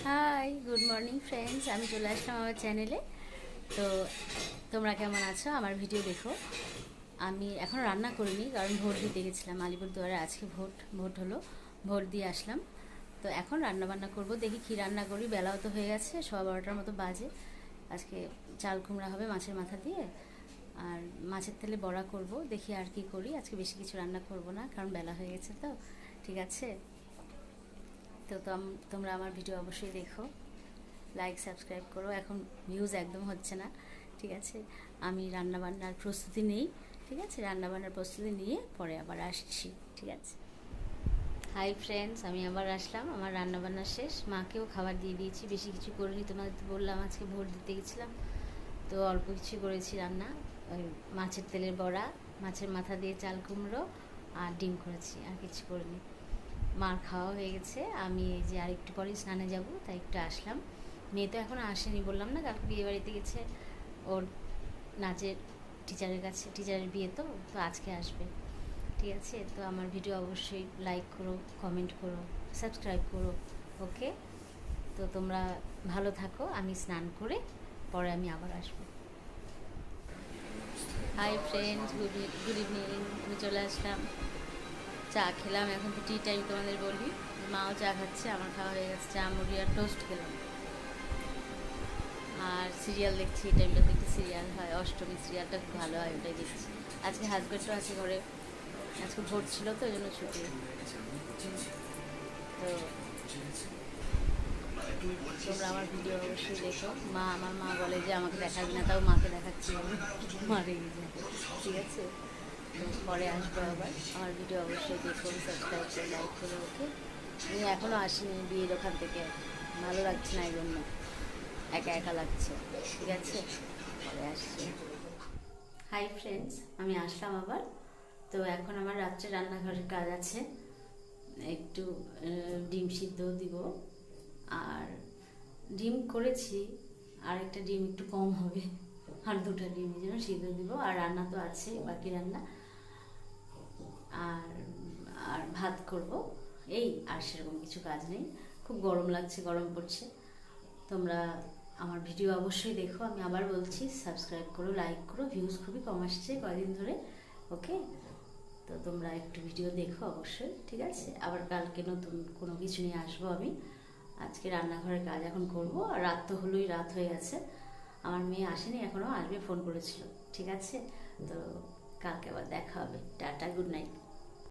High, good morning friends. আমি চলে আসলাম আমার চ্যানেলে। তো তোমরা কেমন আছো? আমার ভিডিও দেখো। আমি এখন রান্না করিনি, কারণ ভোট দিতে গেছিলাম আলিপুরদুয়ারে। আজকে ভোট হলো, ভোট দিয়ে আসলাম। তো এখন রান্না বান্না করবো, দেখি কি রান্না করি। বেলাও তো হয়ে গেছে, 12:15 মতো বাজে। আজকে চাল কুমড়া হবে মাছের মাথা দিয়ে, আর মাছের তেলে বড়া করব। দেখি আর কি করি। আজকে বেশি কিছু রান্না করব না, কারণ বেলা হয়ে গেছে। তো ঠিক আছে। তো তোমরা আমার ভিডিও অবশ্যই দেখো, লাইক সাবস্ক্রাইব করো। এখন ভিউজ একদম হচ্ছে না, ঠিক আছে। আমি রান্নাবান্নার প্রস্তুতি নেই, ঠিক আছে। রান্নাবান্নার প্রস্তুতি নিয়ে পরে আবার আসছি, ঠিক আছে। হাই ফ্রেন্ডস, আমি আবার আসলাম। আমার রান্নাবান্না শেষ, মাকেও খাবার দিয়ে দিয়েছি। বেশি কিছু করিনি, তোমাদের তো বললাম আজকে ভোট দিতে গেছিলাম, তো অল্প কিছু করেছি রান্না। ওই মাছের তেলের বড়া, মাছের মাথা দিয়ে চাল কুমড়ো আর ডিম করেছি, আর কিছু করিনি। মার খাওয়া হয়ে গেছে। আমি এই যে আর একটু পরেই স্নানে যাব, তাই একটু আসলাম। মেয়ে তো এখনও আসেনি, বললাম না, কালকে বিয়ে বাড়িতে গেছে। ওর নাচের টিচারের কাছে, টিচারের বিয়ে, তো তো আজকে আসবে, ঠিক আছে। তো আমার ভিডিও অবশ্যই লাইক করো, কমেন্ট করো, সাবস্ক্রাইব করো, ওকে। তো তোমরা ভালো থাকো, আমি স্নান করে পরে আমি আবার আসবো। Hi friends, good evening. আমি চলে আসলাম, চা খেলাম। এখন তো টি টাইম তোমাদের বলি। মাও চা খাচ্ছে, আমার খাওয়া হয়ে গেছে। চা মুড়ি আর টোস্ট খেলাম, আর সিরিয়াল দেখছি। এই টাইমটাতে একটু সিরিয়াল হয়, অষ্টমী সিরিয়ালটা খুব ভালো হয়, ওটাই দেখছি। আজকে হাজব্যান্ডও আছে ঘরে, আজকে ভোট ছিল তো ওই জন্য ছুটি। তো তোমরা আমার ভিডিও অবশ্যই দেখো। আমার মা বলে যে আমাকে দেখাবি না, তাও মাকে দেখাচ্ছি, মা রেগে যায়, ঠিক আছে। তো পরে আসবো আবার। আমার ভিডিও অবশ্যই দেখো, সাবস্ক্রাইব করে লাইক করে, ওকে। আমি এখনও আসিনি বিয়ের ওখান থেকে, ভালো লাগছে না, এই জন্য একা একা লাগছে, ঠিক আছে। পরে আসছি। হাই ফ্রেন্ডস, আমি আসলাম আবার। তো এখন আমার রাত্রে রান্নাঘরের কাজ আছে। একটু ডিম সিদ্ধ দিব, আর ডিম করেছি, আর একটা ডিম একটু কম হবে, আর দুটো ডিমের জন্য সিদ্ধ দিব। আর রান্না তো আছে, বাকি রান্না। আর আর ভাত করব, এই। আর সেরকম কিছু কাজ নেই। খুব গরম লাগছে, গরম পড়ছে। তোমরা আমার ভিডিও অবশ্যই দেখো। আমি আবার বলছি, সাবস্ক্রাইব করো, লাইক করো। ভিউজ খুবই কম আসছে কয়দিন ধরে, ওকে। তো তোমরা একটু ভিডিও দেখো অবশ্যই, ঠিক আছে। আবার কালকে নতুন কোনো কিছু নিয়ে আসবো আমি। আজকে রান্নাঘরের কাজ এখন করব। আর রাত তো হলোই, রাত হয়ে গেছে। আমার মেয়ে আসেনি এখনও, আসবে, ফোন করেছিল, ঠিক আছে। তো কালকে আবার দেখা হবে। Tata, good night.